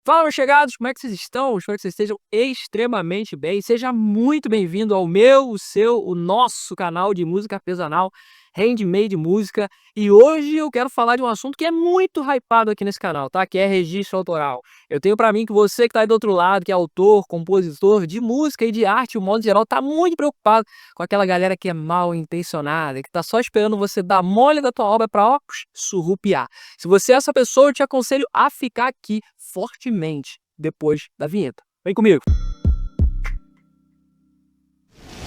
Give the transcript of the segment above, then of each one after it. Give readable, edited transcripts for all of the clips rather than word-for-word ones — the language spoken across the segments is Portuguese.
Fala, meus chegados, como é que vocês estão? Espero que vocês estejam extremamente bem. Seja muito bem-vindo ao meu, o seu, o nosso canal de música artesanal, Handmade Música. E hoje eu quero falar de um assunto que é muito hypado aqui nesse canal, tá? Que é registro autoral. Eu tenho pra mim que você que tá aí do outro lado, que é autor, compositor de música e de arte, de um modo geral, tá muito preocupado com aquela galera que é mal intencionada, que tá só esperando você dar mole da tua obra pra, ó, surrupiar. Se você é essa pessoa, eu te aconselho a ficar aqui fortemente depois da vinheta. Vem comigo!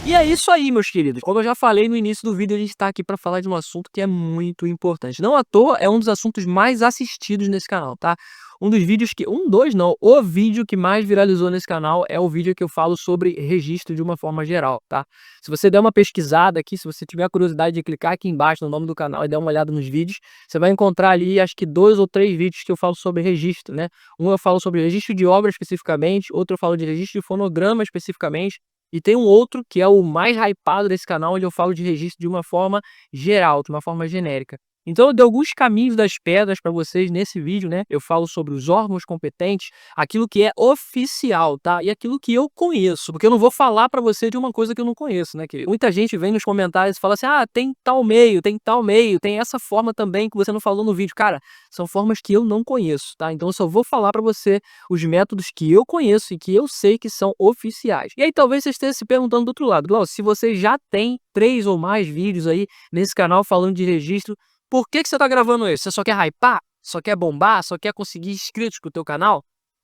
E é isso aí, meus queridos. Como eu já falei no início do vídeo, a gente tá aqui para falar de um assunto que é muito importante. Não à toa, é um dos assuntos mais assistidos nesse canal, tá? O vídeo que mais viralizou nesse canal é o vídeo que eu falo sobre registro de uma forma geral, tá? Se você der uma pesquisada aqui, se você tiver a curiosidade de clicar aqui embaixo no nome do canal e dar uma olhada nos vídeos, você vai encontrar ali, acho que 2 ou 3 vídeos que eu falo sobre registro, né? Um eu falo sobre registro de obra especificamente, outro eu falo de registro de fonograma especificamente, e tem um outro que é o mais hypado desse canal, onde eu falo de registro de uma forma geral, de uma forma genérica. Então eu dei alguns caminhos das pedras para vocês nesse vídeo, né? Eu falo sobre os órgãos competentes, aquilo que é oficial, tá? E aquilo que eu conheço, porque eu não vou falar para você de uma coisa que eu não conheço, né, querido? Muita gente vem nos comentários e fala assim: "Ah, tem tal meio, tem tal meio, tem essa forma também que você não falou no vídeo". Cara, são formas que eu não conheço, tá? Então eu só vou falar para você os métodos que eu conheço e que eu sei que são oficiais. E aí talvez você esteja se perguntando do outro lado: "Glaucio, se você já tem 3 ou mais vídeos aí nesse canal falando de registro, por que você tá gravando esse? Você só quer hypar? Só quer bombar? Só quer conseguir inscritos pro teu canal?"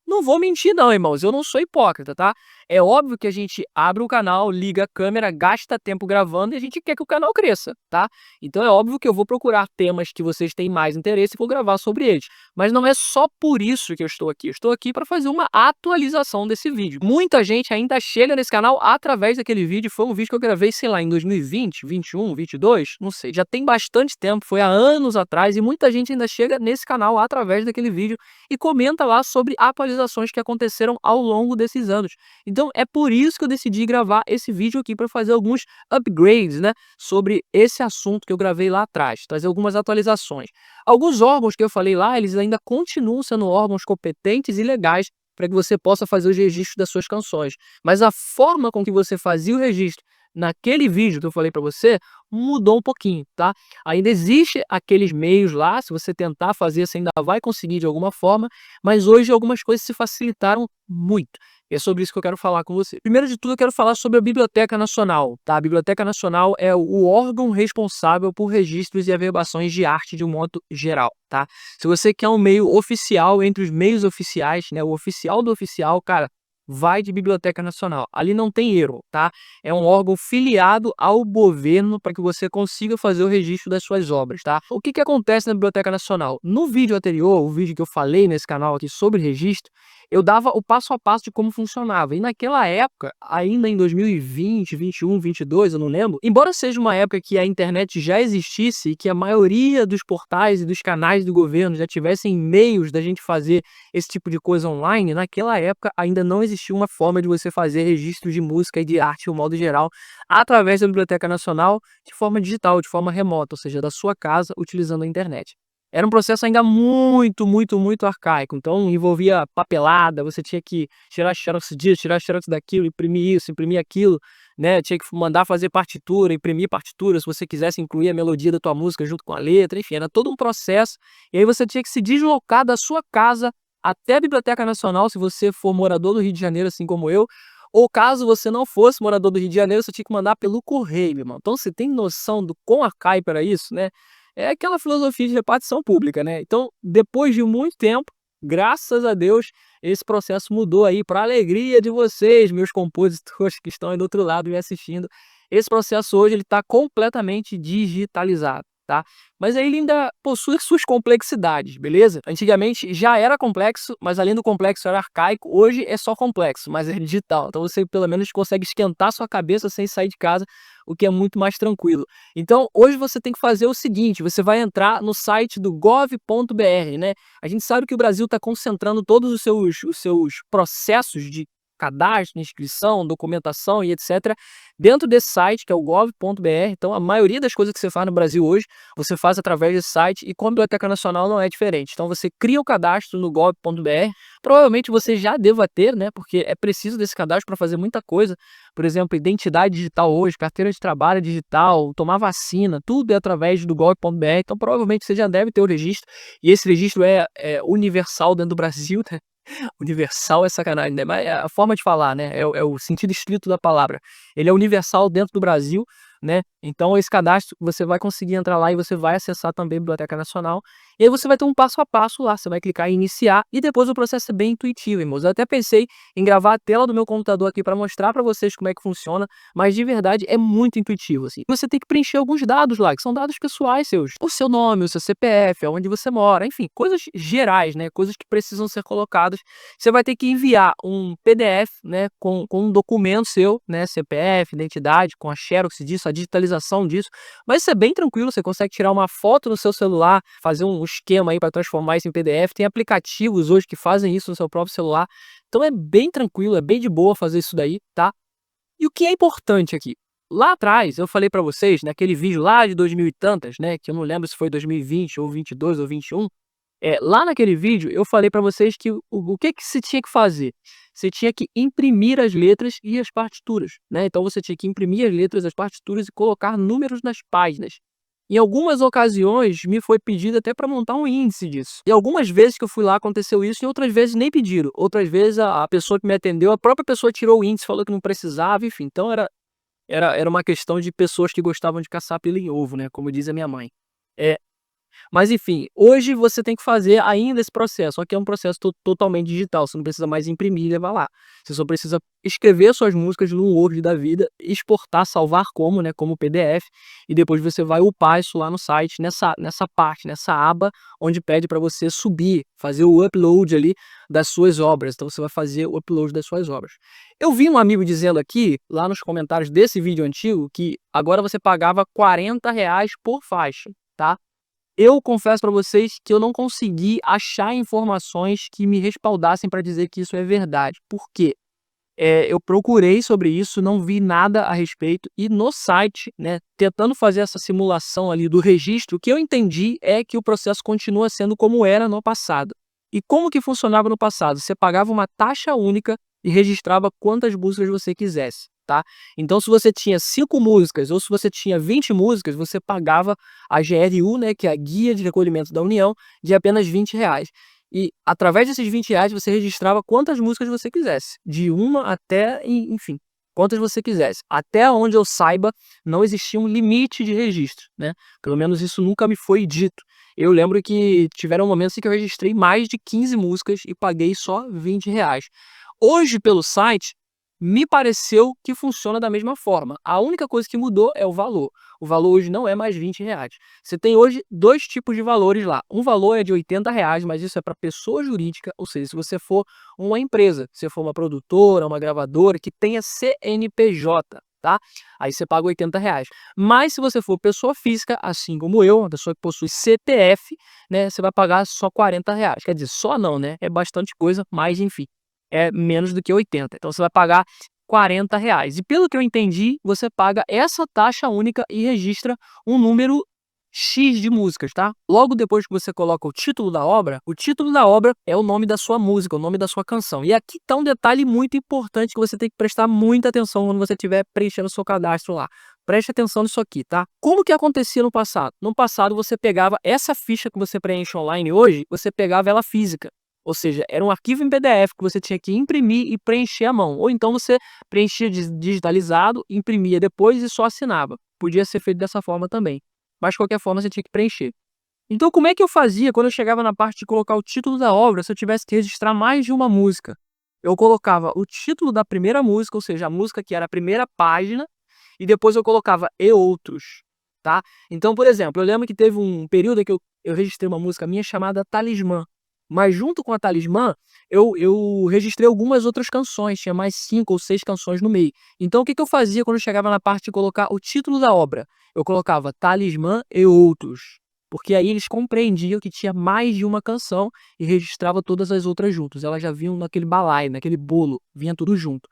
Não vou mentir não, irmãos, eu não sou hipócrita, tá? É óbvio que a gente abre o canal, liga a câmera, gasta tempo gravando e a gente quer que o canal cresça, tá? Então é óbvio que eu vou procurar temas que vocês têm mais interesse e vou gravar sobre eles. Mas não é só por isso que eu estou aqui. Eu estou aqui para fazer uma atualização desse vídeo. Muita gente ainda chega nesse canal através daquele vídeo. Foi um vídeo que eu gravei, sei lá, em 2020, 21, 22, não sei. Já tem bastante tempo, foi há anos atrás, e muita gente ainda chega nesse canal através daquele vídeo e comenta lá sobre atualizações que aconteceram ao longo desses anos. Então é por isso que eu decidi gravar esse vídeo aqui, para fazer alguns upgrades, né, sobre esse assunto que eu gravei lá atrás, trazer algumas atualizações. Alguns órgãos que eu falei lá, eles ainda continuam sendo órgãos competentes e legais para que você possa fazer os registros das suas canções. Mas a forma com que você fazia o registro naquele vídeo que eu falei para você mudou um pouquinho, tá? Ainda existe aqueles meios lá, se você tentar fazer, você ainda vai conseguir de alguma forma, mas hoje algumas coisas se facilitaram muito. E é sobre isso que eu quero falar com você. Primeiro de tudo, eu quero falar sobre a Biblioteca Nacional, tá? A Biblioteca Nacional é o órgão responsável por registros e averbações de arte de um modo geral, tá? Se você quer um meio oficial entre os meios oficiais, né, o oficial do oficial, cara, vai de Biblioteca Nacional. Ali não tem erro, tá? É um órgão filiado ao governo para que você consiga fazer o registro das suas obras, tá? O que acontece na Biblioteca Nacional? No vídeo anterior, o vídeo que eu falei nesse canal aqui sobre registro, eu dava o passo a passo de como funcionava. E naquela época, ainda em 2020, 21, 22, eu não lembro, embora seja uma época que a internet já existisse e que a maioria dos portais e dos canais do governo já tivessem meios da gente fazer esse tipo de coisa online, naquela época ainda não existia uma forma de você fazer registro de música e de arte, de um modo geral, através da Biblioteca Nacional, de forma digital, de forma remota, ou seja, da sua casa, utilizando a internet. Era um processo ainda muito arcaico, então envolvia papelada, você tinha que tirar xerox disso, tirar xerox daquilo, imprimir isso, imprimir aquilo, né, tinha que mandar fazer partitura, imprimir partitura, se você quisesse incluir a melodia da tua música junto com a letra, enfim, era todo um processo, e aí você tinha que se deslocar da sua casa até a Biblioteca Nacional, se você for morador do Rio de Janeiro, assim como eu, ou caso você não fosse morador do Rio de Janeiro, você tinha que mandar pelo correio, meu irmão. Então você tem noção do quão arcaico era isso, né? É aquela filosofia de repartição pública, né? Então, depois de muito tempo, graças a Deus, esse processo mudou aí para alegria de vocês, meus compositores que estão aí do outro lado me assistindo. Esse processo hoje ele está completamente digitalizado, tá? Mas aí ele ainda possui suas complexidades, beleza? Antigamente já era complexo, mas além do complexo era arcaico. Hoje é só complexo, mas é digital. Então você pelo menos consegue esquentar sua cabeça sem sair de casa, o que é muito mais tranquilo. Então hoje você tem que fazer o seguinte: você vai entrar no site do gov.br, né? A gente sabe que o Brasil está concentrando todos os seus processos de cadastro, inscrição, documentação e etc. dentro desse site, que é o gov.br. Então, a maioria das coisas que você faz no Brasil hoje, você faz através desse site, e com a Biblioteca Nacional não é diferente. Então, você cria o cadastro no gov.br, provavelmente você já deva ter, né, porque é preciso desse cadastro para fazer muita coisa, por exemplo, identidade digital hoje, carteira de trabalho digital, tomar vacina, tudo é através do gov.br, então provavelmente você já deve ter o registro, e esse registro é universal dentro do Brasil, né? Universal é sacanagem, né, mas é a forma de falar, né, é o sentido estrito da palavra. Ele é universal dentro do Brasil, né, então esse cadastro você vai conseguir entrar lá e você vai acessar também a Biblioteca Nacional, e aí você vai ter um passo a passo lá, você vai clicar em iniciar e depois o processo é bem intuitivo, irmãos. Eu até pensei em gravar a tela do meu computador aqui para mostrar para vocês como é que funciona, mas de verdade é muito intuitivo, assim. Você tem que preencher alguns dados lá, que são dados pessoais seus, o seu nome, o seu CPF, aonde você mora, enfim, coisas gerais, né, coisas que precisam ser colocadas. Você vai ter que enviar um PDF, né, com um documento seu, né, CPF, identidade, com a xerox disso, a digitalização disso. Mas isso é bem tranquilo, você consegue tirar uma foto no seu celular, fazer um esquema aí para transformar isso em PDF. Tem aplicativos hoje que fazem isso no seu próprio celular. Então é bem tranquilo, é bem de boa fazer isso daí, tá? E o que é importante aqui? Lá atrás eu falei para vocês, naquele vídeo lá de 2000 e tantas, né, que eu não lembro se foi 2020 ou 22 ou 21, lá naquele vídeo eu falei para vocês que o que que se tinha que fazer? Você tinha que imprimir as letras e as partituras, né, então você tinha que imprimir as letras, as partituras e colocar números nas páginas. Em algumas ocasiões me foi pedido até para montar um índice disso. E algumas vezes que eu fui lá aconteceu isso, e outras vezes nem pediram. Outras vezes a pessoa que me atendeu, a própria pessoa tirou o índice, falou que não precisava, enfim. Então era uma questão de pessoas que gostavam de caçar pelo em ovo, né, como diz a minha mãe. É, mas enfim, hoje você tem que fazer ainda esse processo, só que é um processo totalmente digital, você não precisa mais imprimir e levar lá. Você só precisa escrever suas músicas no Word da vida, exportar, salvar como, né, como PDF, e depois você vai upar isso lá no site, nessa parte, nessa aba, onde pede para você subir, fazer o upload ali das suas obras. Então você vai fazer o upload das suas obras. Eu vi um amigo dizendo aqui, lá nos comentários desse vídeo antigo, que agora você pagava R$ 40 por faixa, tá? Eu confesso para vocês que eu não consegui achar informações que me respaldassem para dizer que isso é verdade. Por quê? Eu procurei sobre isso, não vi nada a respeito, e no site, né, tentando fazer essa simulação ali do registro, o que eu entendi é que o processo continua sendo como era no passado. E como que funcionava no passado? Você pagava uma taxa única e registrava quantas músicas você quisesse, tá? Então, se você tinha 5 músicas ou se você tinha 20 músicas, você pagava a GRU, né, que é a Guia de Recolhimento da União, de apenas R$ 20. E através desses R$ 20 você registrava quantas músicas você quisesse, de uma até, enfim, quantas você quisesse. Até onde eu saiba, não existia um limite de registro, né? Pelo menos isso nunca me foi dito. Eu lembro que tiveram momentos em que eu registrei mais de 15 músicas e paguei só R$ 20. Hoje, pelo site, me pareceu que funciona da mesma forma. A única coisa que mudou é o valor. O valor hoje não é mais R$ 20. Você tem hoje dois tipos de valores lá. Um valor é de R$ 80, mas isso é para pessoa jurídica, ou seja, se você for uma empresa, se for uma produtora, uma gravadora que tenha CNPJ, tá? Aí você paga R$ 80. Mas se você for pessoa física, assim como eu, uma pessoa que possui CPF, né, você vai pagar só R$ 40. Quer dizer, só não, né? É bastante coisa, mas enfim, é menos do que 80. Então você vai pagar R$ 40. E pelo que eu entendi, você paga essa taxa única e registra um número X de músicas, tá? Logo depois que você coloca o título da obra é o nome da sua música, o nome da sua canção. E aqui tá um detalhe muito importante que você tem que prestar muita atenção quando você estiver preenchendo o seu cadastro lá. Preste atenção nisso aqui, tá? Como que acontecia no passado? No passado você pegava essa ficha que você preenche online hoje, você pegava ela física. Ou seja, era um arquivo em PDF que você tinha que imprimir e preencher à mão. Ou então você preenchia digitalizado, imprimia depois e só assinava. Podia ser feito dessa forma também. Mas de qualquer forma você tinha que preencher. Então como é que eu fazia quando eu chegava na parte de colocar o título da obra se eu tivesse que registrar mais de uma música? Eu colocava o título da primeira música, ou seja, a música que era a primeira página, e depois eu colocava e outros, tá? Então, por exemplo, eu lembro que teve um período em que eu registrei uma música minha chamada Talismã. Mas junto com a Talismã, eu registrei algumas outras canções, tinha mais 5 ou 6 canções no meio. Então o que que eu fazia quando eu chegava na parte de colocar o título da obra? Eu colocava Talismã e outros. porque aí eles compreendiam que tinha mais de uma canção e registrava todas as outras juntas. Elas já vinham naquele balaio, naquele bolo, vinha tudo junto.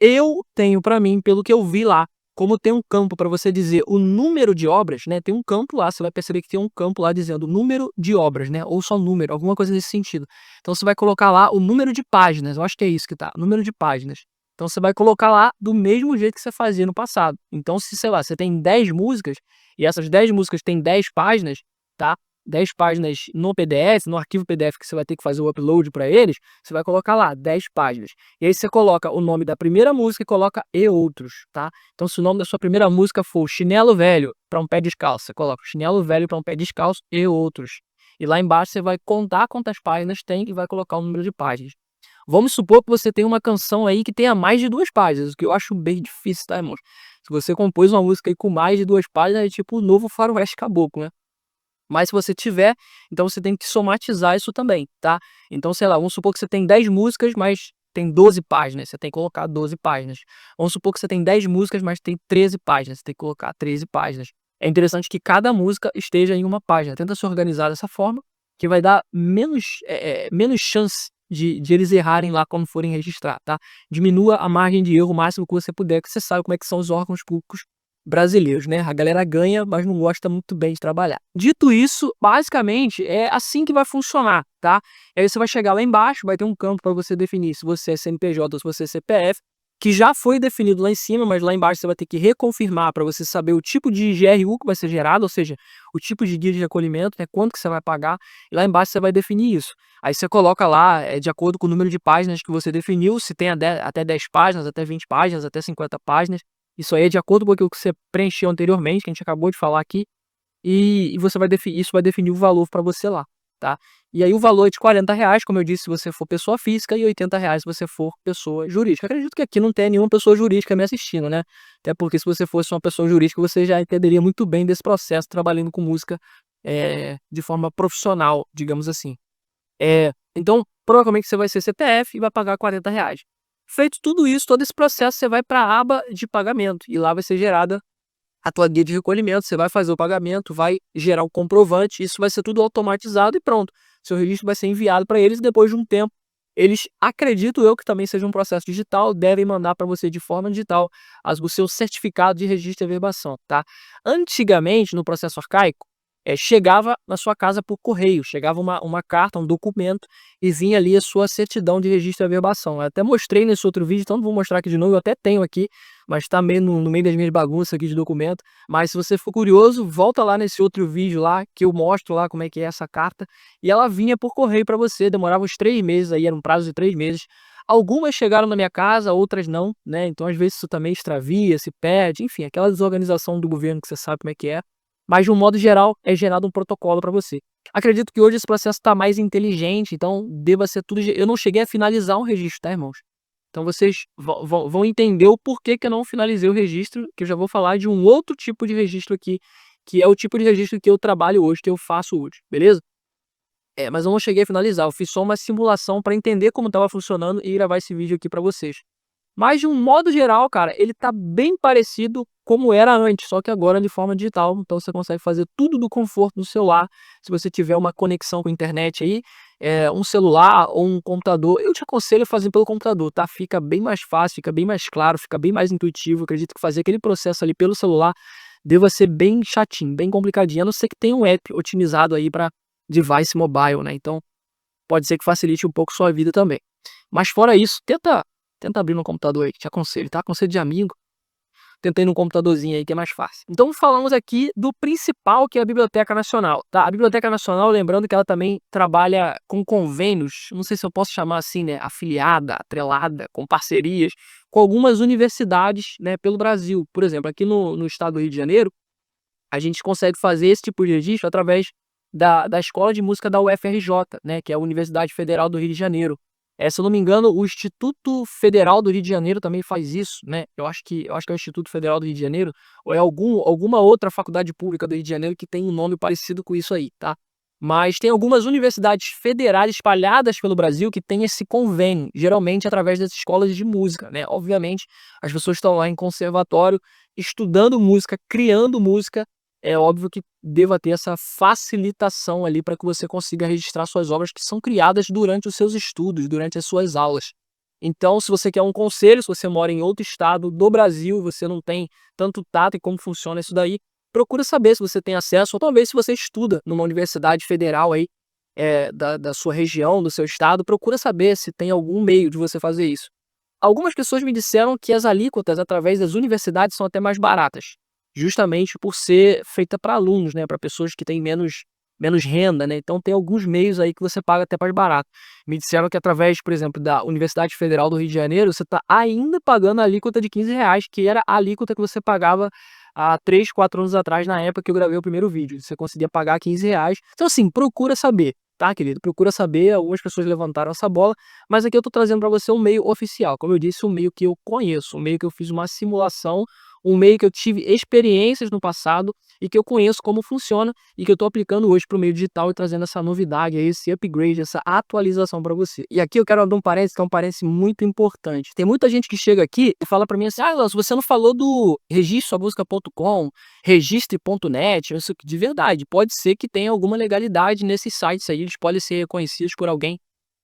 Eu tenho para mim, pelo que eu vi lá, como tem um campo para você dizer o número de obras, né, tem um campo lá, você vai perceber que tem um campo lá dizendo número de obras, né, ou só número, alguma coisa nesse sentido. Então você vai colocar lá o número de páginas, eu acho que é isso que tá, número de páginas. Então você vai colocar lá do mesmo jeito que você fazia no passado. Então se, sei lá, você tem 10 músicas, e essas 10 músicas têm 10 páginas, tá, 10 páginas no PDF, no arquivo PDF que você vai ter que fazer o upload para eles, você vai colocar lá 10 páginas. E aí você coloca o nome da primeira música e coloca "e outros", tá? Então se o nome da sua primeira música for "Chinelo Velho para um Pé Descalço", você coloca "Chinelo Velho para um Pé Descalço e outros". E lá embaixo você vai contar quantas páginas tem e vai colocar o número de páginas. Vamos supor que você tem uma canção aí que tenha mais de 2 páginas, o que eu acho bem difícil, tá, irmãos? Se você compôs uma música aí com mais de 2 páginas, é tipo o novo Faroeste Caboclo, né? Mas se você tiver, então você tem que somatizar isso também, tá? Então, sei lá, vamos supor que você tem 10 músicas, mas tem 12 páginas, você tem que colocar 12 páginas. Vamos supor que você tem 10 músicas, mas tem 13 páginas, você tem que colocar 13 páginas. É interessante que cada música esteja em uma página. Tenta se organizar dessa forma, que vai dar menos chance de eles errarem lá quando forem registrar, tá? Diminua a margem de erro o máximo que você puder, que você sabe como é que são os órgãos públicos brasileiros, né? A galera ganha, mas não gosta muito bem de trabalhar. Dito isso, basicamente é assim que vai funcionar, tá? E aí você vai chegar lá embaixo, vai ter um campo para você definir se você é CNPJ ou se você é CPF, que já foi definido lá em cima, mas lá embaixo você vai ter que reconfirmar para você saber o tipo de GRU que vai ser gerado, ou seja, o tipo de guia de recolhimento, né? Quanto que você vai pagar, e lá embaixo você vai definir isso. Aí você coloca lá, de acordo com o número de páginas que você definiu, se tem até 10 páginas, até 20 páginas, até 50 páginas. Isso aí é de acordo com aquilo que você preencheu anteriormente, que a gente acabou de falar aqui, e você vai definir, isso vai definir o valor para você lá, tá? E aí o valor é de R$ 40, como eu disse, se você for pessoa física, e R$ 80 se você for pessoa jurídica. Acredito que aqui não tem nenhuma pessoa jurídica me assistindo, né? Até porque se você fosse uma pessoa jurídica, você já entenderia muito bem desse processo trabalhando com música de forma profissional, digamos assim. Então, provavelmente você vai ser CPF e vai pagar R$ 40. Feito tudo isso, todo esse processo, você vai para a aba de pagamento e lá vai ser gerada a tua guia de recolhimento, você vai fazer o pagamento, vai gerar o comprovante, isso vai ser tudo automatizado e pronto. Seu registro vai ser enviado para eles e depois de um tempo, eles, acredito eu que também seja um processo digital, devem mandar para você de forma digital o seu certificado de registro e averbação, tá? Antigamente, no processo arcaico, chegava na sua casa por correio, chegava uma carta, um documento e vinha ali a sua certidão de registro e averbação. Eu até mostrei nesse outro vídeo, então não vou mostrar aqui de novo, eu até tenho aqui, mas tá meio no meio das minhas bagunças aqui de documento. Mas se você for curioso, volta lá nesse outro vídeo lá, que eu mostro lá como é que é essa carta. E ela vinha por correio para você, demorava uns 3 meses, aí era um prazo de 3 meses. Algumas chegaram na minha casa, outras não, né? Então às vezes isso também extravia, se perde, enfim, aquela desorganização do governo que você sabe como é que é. Mas de um modo geral, é gerado um protocolo para você. Acredito que hoje esse processo está mais inteligente, então deva ser tudo. Eu não cheguei a finalizar um registro, tá, irmãos? Então vocês vão entender o porquê que eu não finalizei o registro, que eu já vou falar de um outro tipo de registro aqui, que é o tipo de registro que eu trabalho hoje, que eu faço hoje, beleza? Mas eu não cheguei a finalizar, eu fiz só uma simulação para entender como estava funcionando e gravar esse vídeo aqui para vocês. Mas de um modo geral, cara, ele tá bem parecido como era antes, só que agora de forma digital. Então você consegue fazer tudo do conforto do celular. Se você tiver uma conexão com a internet aí, um celular ou um computador, eu te aconselho a fazer pelo computador, tá? Fica bem mais fácil, fica bem mais claro, fica bem mais intuitivo. Acredito que fazer aquele processo ali pelo celular deva ser bem chatinho, bem complicadinho, a não ser que tenha um app otimizado aí para device mobile, né? Então pode ser que facilite um pouco sua vida também. Mas fora isso, tenta abrir no computador aí, te aconselho, tá? Conselho de amigo. Tenta ir no computadorzinho aí que é mais fácil. Então falamos aqui do principal, que é a Biblioteca Nacional, tá? A Biblioteca Nacional, lembrando que ela também trabalha com convênios, não sei se eu posso chamar assim, né? Afiliada, atrelada, com parcerias, com algumas universidades, né? Pelo Brasil. Por exemplo, aqui no estado do Rio de Janeiro, a gente consegue fazer esse tipo de registro através da Escola de Música da UFRJ, né? Que é a Universidade Federal do Rio de Janeiro. Se eu não me engano, o Instituto Federal do Rio de Janeiro também faz isso, né? Eu acho que é o Instituto Federal do Rio de Janeiro, ou é alguma outra faculdade pública do Rio de Janeiro que tem um nome parecido com isso aí, tá? Mas tem algumas universidades federais espalhadas pelo Brasil que têm esse convênio, geralmente através das escolas de música, né? Obviamente, as pessoas estão lá em conservatório, estudando música, criando música, é óbvio que deva ter essa facilitação ali para que você consiga registrar suas obras que são criadas durante os seus estudos, durante as suas aulas. Então, se você quer um conselho, se você mora em outro estado do Brasil e você não tem tanto tato em como funciona isso daí, procura saber se você tem acesso, ou talvez se você estuda numa universidade federal aí, da sua região, do seu estado, procura saber se tem algum meio de você fazer isso. Algumas pessoas me disseram que as alíquotas através das universidades são até mais baratas, justamente por ser feita para alunos, né, para pessoas que têm menos renda, né, então tem alguns meios aí que você paga até mais barato. Me disseram que através, por exemplo, da Universidade Federal do Rio de Janeiro, você está ainda pagando a alíquota de R$ 15, que era a alíquota que você pagava há 3, 4 anos atrás, na época que eu gravei o primeiro vídeo. Você conseguia pagar R$ 15. Então assim, procura saber, tá, querido? Procura saber, algumas pessoas levantaram essa bola, mas aqui eu tô trazendo para você um meio oficial, como eu disse, um meio que eu conheço, um meio que eu fiz uma simulação, um meio que eu tive experiências no passado e que eu conheço como funciona e que eu tô aplicando hoje para o meio digital e trazendo essa novidade aí, esse upgrade, essa atualização para você. E aqui eu quero abrir um parênteses, que é um parênteses muito importante. Tem muita gente que chega aqui e fala para mim assim: "Ah, Elcio, você não falou do registrosuamusica.com, registre.net", isso de verdade, pode ser que tenha alguma legalidade nesses sites aí, eles podem ser reconhecidos por alguém,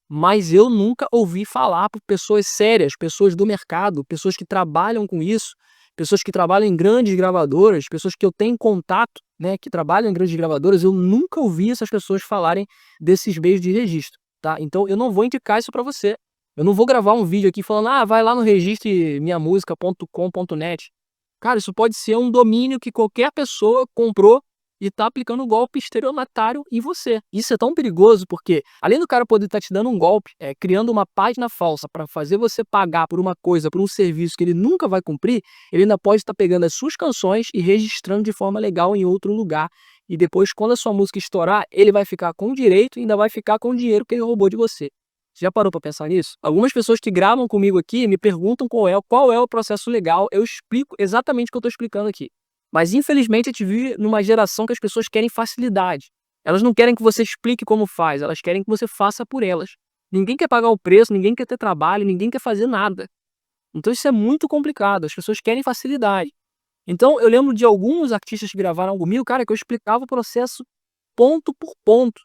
mas eu nunca ouvi falar por pessoas sérias, pessoas do mercado, pessoas que trabalham com isso, pessoas que trabalham em grandes gravadoras, pessoas que eu tenho contato, né, que trabalham em grandes gravadoras, eu nunca ouvi essas pessoas falarem desses meios de registro, tá? Então eu não vou indicar isso para você. Eu não vou gravar um vídeo aqui falando: "Ah, vai lá no registre-minha-musica.com.net". Cara, isso pode ser um domínio que qualquer pessoa comprou e tá aplicando um golpe estelionatário em você. Isso é tão perigoso porque, além do cara poder estar te dando um golpe, criando uma página falsa para fazer você pagar por uma coisa, por um serviço que ele nunca vai cumprir, ele ainda pode estar pegando as suas canções e registrando de forma legal em outro lugar. E depois, quando a sua música estourar, ele vai ficar com o direito e ainda vai ficar com o dinheiro que ele roubou de você. Você já parou para pensar nisso? Algumas pessoas que gravam comigo aqui me perguntam qual é o processo legal, eu explico exatamente o que eu estou explicando aqui. Mas infelizmente a gente vive numa geração que as pessoas querem facilidade. Elas não querem que você explique como faz, elas querem que você faça por elas. Ninguém quer pagar o preço, ninguém quer ter trabalho, ninguém quer fazer nada. Então isso é muito complicado, as pessoas querem facilidade. Então eu lembro de alguns artistas que gravaram comigo, cara, que eu explicava o processo ponto por ponto.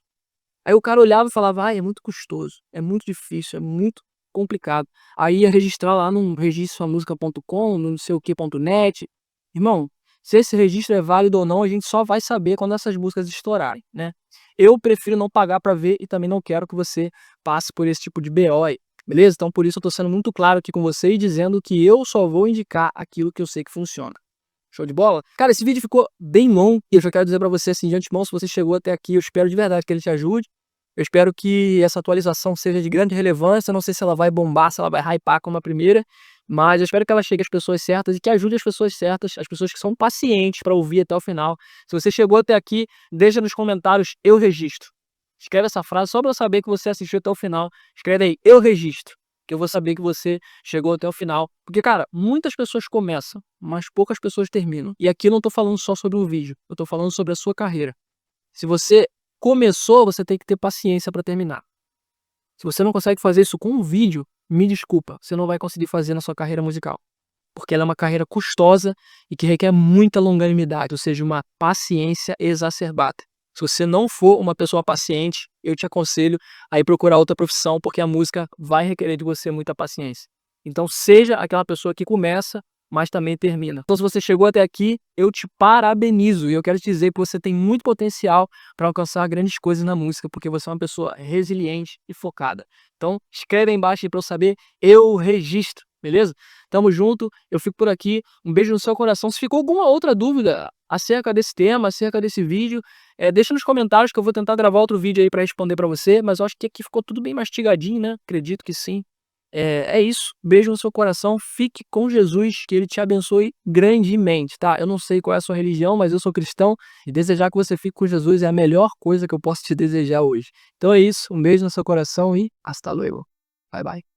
Aí o cara olhava e falava: "Ai, é muito custoso, é muito difícil, é muito complicado". Aí ia registrar lá no registrosuamusica.com, no não sei o que.net. Irmão, se esse registro é válido ou não, a gente só vai saber quando essas músicas estourarem, né. Eu prefiro não pagar pra ver e também não quero que você passe por esse tipo de BO aí, beleza? Então por isso eu tô sendo muito claro aqui com você e dizendo que eu só vou indicar aquilo que eu sei que funciona. Show de bola? Cara, esse vídeo ficou bem longo e eu já quero dizer pra você, assim, de antemão, se você chegou até aqui, eu espero de verdade que ele te ajude. Eu espero que essa atualização seja de grande relevância, não sei se ela vai bombar, se ela vai hypar como a primeira, mas eu espero que ela chegue às pessoas certas e que ajude as pessoas certas, as pessoas que são pacientes para ouvir até o final. Se você chegou até aqui, deixa nos comentários "eu registro". Escreve essa frase só para eu saber que você assistiu até o final. Escreve aí "eu registro", que eu vou saber que você chegou até o final. Porque, cara, muitas pessoas começam, mas poucas pessoas terminam. E aqui eu não tô falando só sobre um vídeo, eu tô falando sobre a sua carreira. Se você começou, você tem que ter paciência para terminar. Se você não consegue fazer isso com um vídeo, me desculpa, você não vai conseguir fazer na sua carreira musical. Porque ela é uma carreira custosa e que requer muita longanimidade, ou seja, uma paciência exacerbada. Se você não for uma pessoa paciente, eu te aconselho a ir procurar outra profissão, porque a música vai requerer de você muita paciência. Então seja aquela pessoa que começa, mas também termina. Então se você chegou até aqui, eu te parabenizo e eu quero te dizer que você tem muito potencial para alcançar grandes coisas na música, porque você é uma pessoa resiliente e focada. Então escreve aí embaixo para eu saber, eu registro, beleza? Tamo junto, eu fico por aqui, um beijo no seu coração. Se ficou alguma outra dúvida acerca desse tema, acerca desse vídeo, deixa nos comentários que eu vou tentar gravar outro vídeo aí para responder para você, mas eu acho que aqui ficou tudo bem mastigadinho, né? Acredito que sim. É isso, beijo no seu coração, fique com Jesus, que ele te abençoe grandemente, tá? Eu não sei qual é a sua religião, mas eu sou cristão e desejar que você fique com Jesus é a melhor coisa que eu posso te desejar hoje. Então é isso, um beijo no seu coração e hasta luego. Bye bye.